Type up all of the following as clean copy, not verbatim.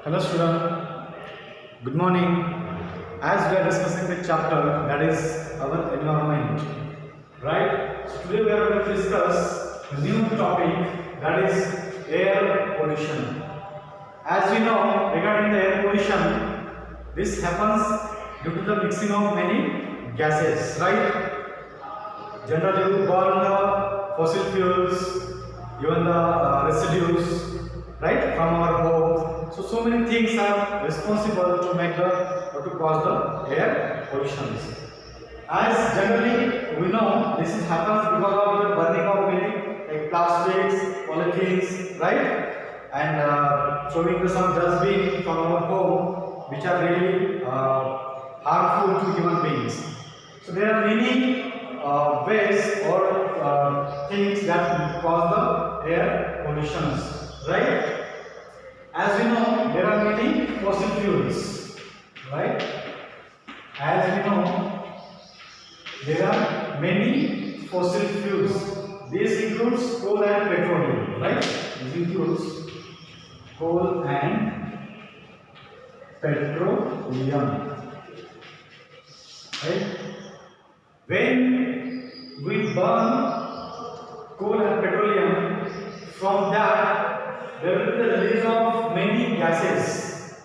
Hello student, good morning. As we are discussing the chapter that is our environment, right? So today we are going to discuss a new topic that is air pollution. As we know regarding the air pollution, this happens due to the mixing of many gases, right? Generally we burn the fossil fuels, even the residues, right, from our home. So many things are responsible to make the or to cause the air pollution. As generally we know, this is happens because of the burning of many like plastics, polythenes, right, and throwing the some dustbin from our home, which are really harmful to human beings. So there are many ways or things that cause the air pollutions, right? As we know, there are many fossil fuels, right? As we know, there are many fossil fuels. This includes coal and petroleum, right? This includes coal and petroleum, right? When we burn coal and petroleum, from that there will be the release of many gases,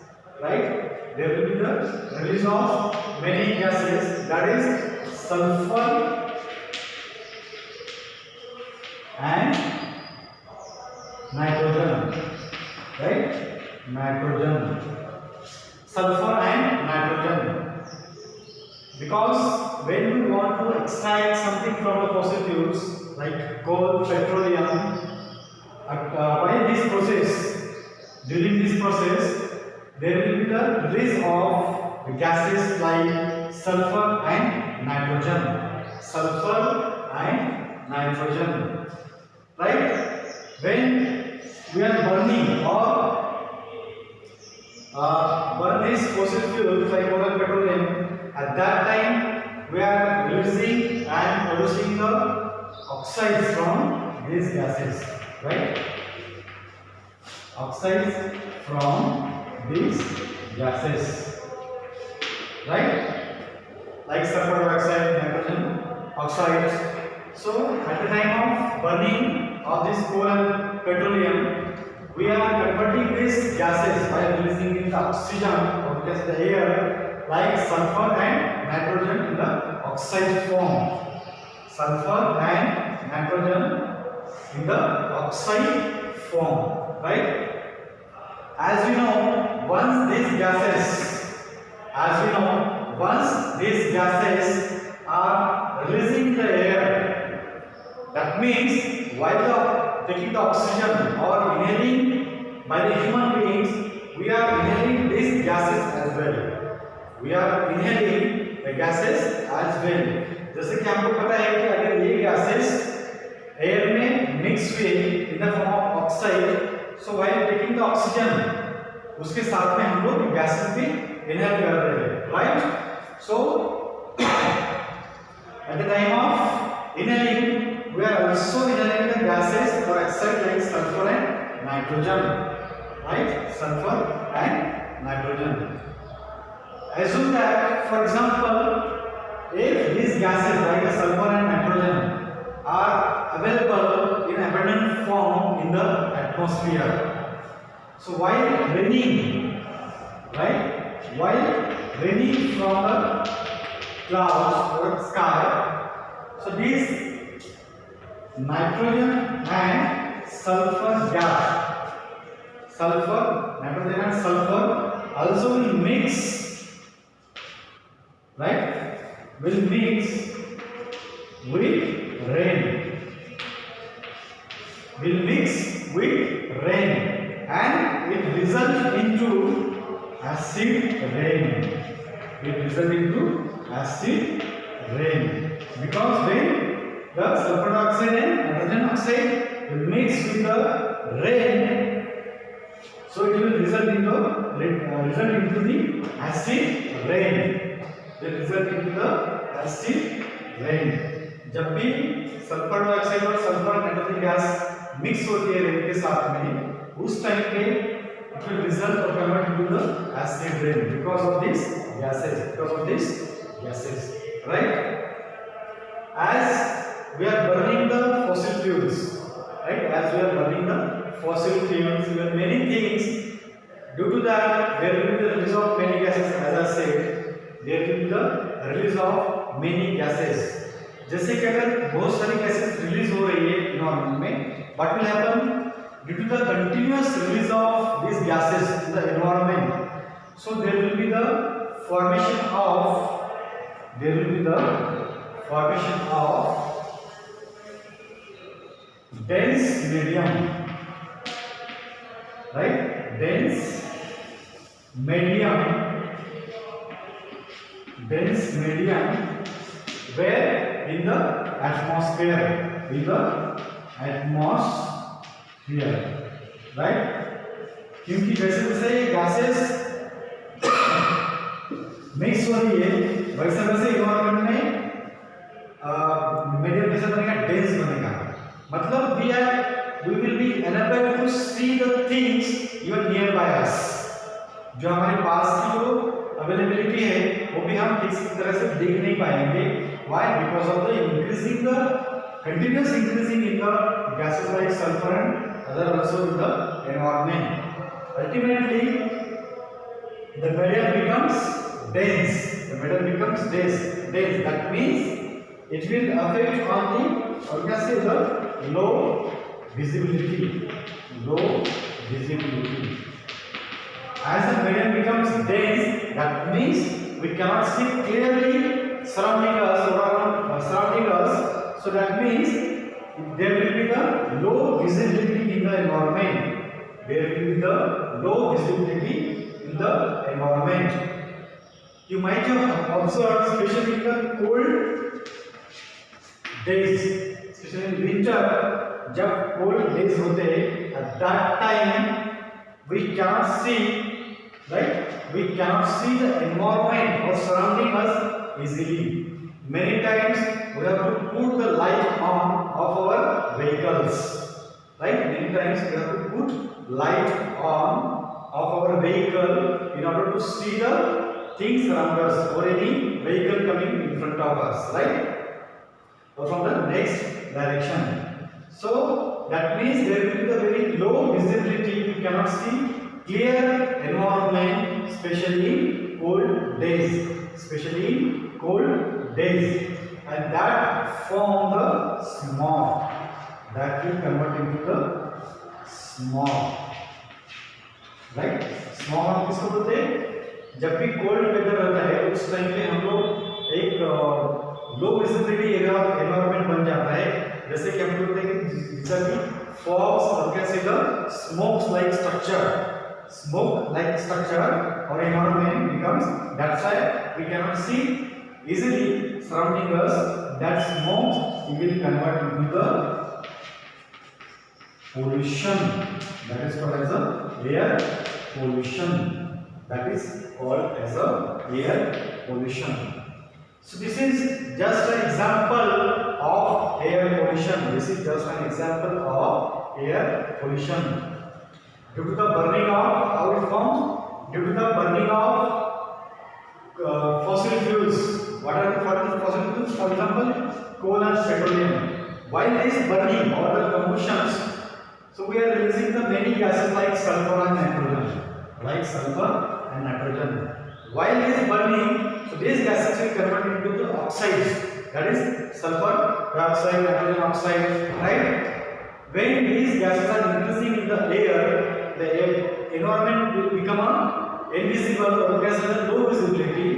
right? There will be the release of many gases, that is sulfur and nitrogen, right? Nitrogen, sulfur and nitrogen. Because when we want to extract something from the fossil fuels like coal, petroleum, during this process, there will be the release of the gases like sulfur and nitrogen. Sulfur and nitrogen, right? When we are burning or burn these fossil fuels like coal and petroleum, at that time we are releasing and producing the oxides from these gases, right? Oxides from these gases, right? Like sulfur dioxide, nitrogen oxides. So at the time of burning of this coal and petroleum, we are converting these gases by releasing the oxygen, or because the air, like sulfur and nitrogen in the oxide form. Sulfur and nitrogen in the oxide form, right? As we know, once these gases are releasing the air, that means while taking the oxygen or inhaling by the human beings, we are inhaling these gases as well. We are inhaling the gases as well. जैसे कि आपको पता है कि अगर ये gases air में mix हुए in the form of oxide, so while taking the oxygen, उसके साथ में हम लोग गैसेस भी इनहेल कर रहे हैं, right? So at the time of inhaling, we are also inhaling the gases or oxide like sulfur and nitrogen, right? Sulfur and nitrogen. Assume that, for example, if these gases like the sulfur and nitrogen are available in abundant form in the atmosphere, so while raining, right? While raining from the clouds or sky, so these nitrogen and sulfur gas, nitrogen and sulfur also will mix, right? Will mix with rain. Will mix with rain, and it result into acid rain. It result into acid rain, because when the sulfur dioxide and nitrogen oxide will mix with the rain, so it will result into the acid rain. Will result into the acid rain. जब भी sulphur dioxide और sulphur nitrogen gas mix होती है rain के साथ में, उस time पे it will result or convert into the acid rain because of these gases. Because of these gases, right? As we are burning the fossil fuels, right? As we are burning the fossil fuels, there are many things. Due to that, there will be the release of many gases. As I said, there will be the release of many gases. जैसे कि अगर बहुत सारी gases release हो रही है environment में, what will happen due to the continuous release of these gases in the environment, so there will be the formation of dense medium, right? Dense medium where in the atmosphere, right? क्योंकि जैसे जैसे ये gases mix हो रही है वैसे वैसे environment में मीडियम कैसा बनेगा, डेंस बनेगा. मतलब we will be enabled to see the things even nearby us. जो हमारे पास की जो अवेलेबिलिटी है वो भी हम ठीक तरह से देख नहीं पाएंगे. Why? Because of the continuous increasing in the gases like sulfur and other also in the environment. Ultimately, the medium becomes dense. That means it will affect on the low visibility. As the medium becomes dense, that means we cannot see clearly surrounding us. So that means there will be the low visibility in the environment. You might have observed, especially in the cold days, especially in winter, जब cold days होते हैं, at that time we cannot see, right? We cannot see the environment or surrounding us easily. Many times we have to put the light on of our vehicles, right? Many times we have to put light on of our vehicle in order to see the things around us or any vehicle coming in front of us, right? Or from the next direction. So that means there will be the very low visibility. We cannot see clear environment, especially cold days. And that form the smog. That will convert into the smog. Right? Smog हम किसको बोलते हैं? जब भी cold weather रहता है उस time पे हम लोग एक लो विजिबिलिटी एनवायरनमेंट बन जाता है. जैसे कि हम लोग देखते हैं जैसे फॉग्स और कैसे द स्मोक लाइक स्ट्रक्चर और environment becomes, that's why we cannot see easily surrounding us. That smoke will convert into the pollution. That is called as a air pollution. So this is just an example of air pollution. Due to the burning of, how it forms? Due to the burning of fossil fuels. What are the fossil fuels? For example, coal and petroleum. While this burning or the combustions, so we are releasing the many gases like sulfur and nitrogen. While it is burning, so these gases will convert into the oxides. That is sulfur dioxide, nitrogen oxide, right? When these gases are increasing in the air environment will become invisible or gas has low visibility.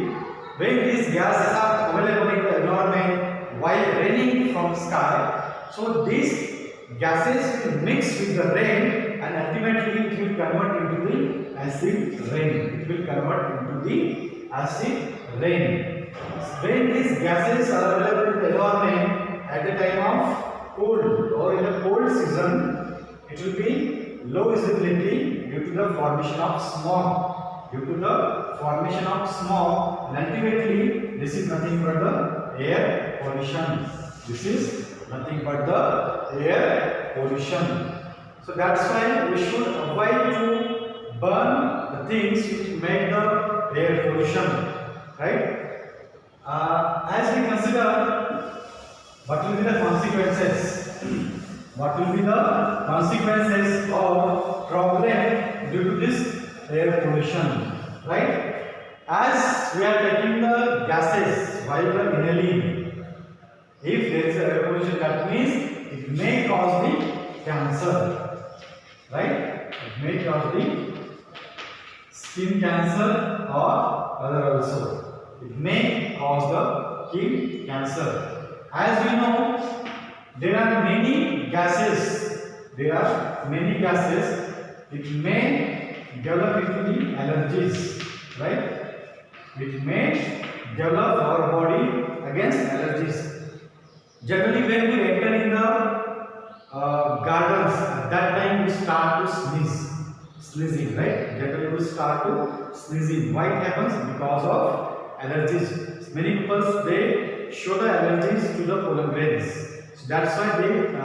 When these gases are available in the environment while raining from the sky, so these gases will mix with the rain and ultimately it will convert into the acid rain. When these gases are available in the environment at the time of cold or in the cold season, it will be low visibility due to the formation of smog. And ultimately this is nothing but the air pollution. So that's why we should avoid to burn the things which make the air pollution, right? As we consider, what will be the consequences? What will be the consequences of problem due to this air pollution, right? As we are taking the gases while we are inhaling, if there is air pollution, that means it may cause the cancer, right? It may cause the skin cancer or other also. It may cause the skin cancer. As we know, there are many gases. There are many gases. It may develop into the allergies, right? It may develop our body against allergies. Generally, when we enter in the gardens, at that time we start to sneezing, right? Generally, we start to sneezing. Why it happens? Because of allergies. Many people they show the allergies to the pollen grains. So that's why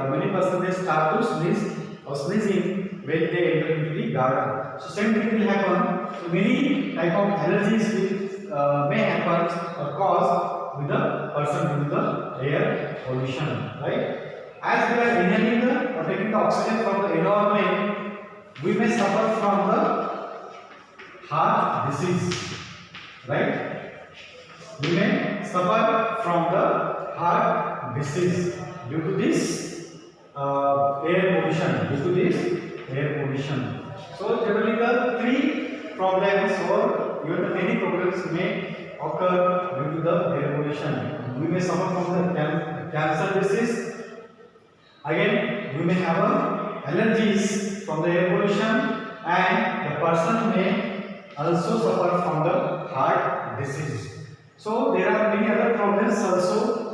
many persons they start to sneeze or sneezing when they enter into the garden. So same thing will happen. So many type of allergies will may happen or cause with the person with the air pollution, right? As we are inhaling or taking the oxygen from the environment, we may suffer from the heart disease, right? We may suffer from the heart disease due to this air pollution. Due to this air pollution. So generally, the three problems or even the many problems may occur due to the air pollution. We may suffer from the cancer disease. Again, we may have allergies from the air pollution, and the person may also suffer from the heart disease. So there are many other problems also.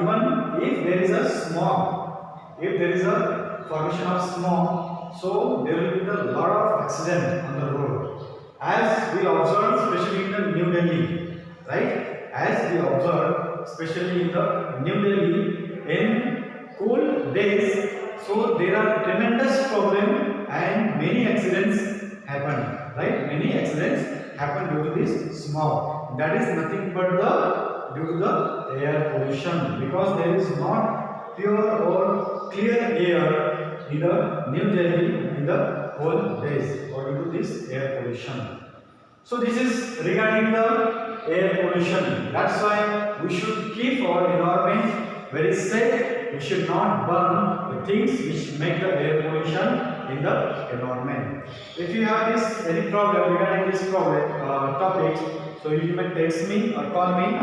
Even if there is a smog, if there is a formation of smog, so there will be a lot of accident on the road. As we observe, especially in the New Delhi, right? As we observe, especially in the New Delhi, in cool days, so there are tremendous problem and many accidents happen, right? Many accidents happen due to this smog. That is nothing but due to the air pollution, because there is not pure or clear air in the New Delhi in the whole days or due to this air pollution. So this is regarding the air pollution. That's why we should keep our environment very safe. We should not burn the things which make the air pollution in the environment. If you have any problem regarding this topic, so you may text me or call me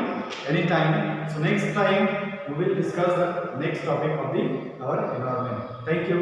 anytime. So next time we will discuss the next topic of our environment. Thank you.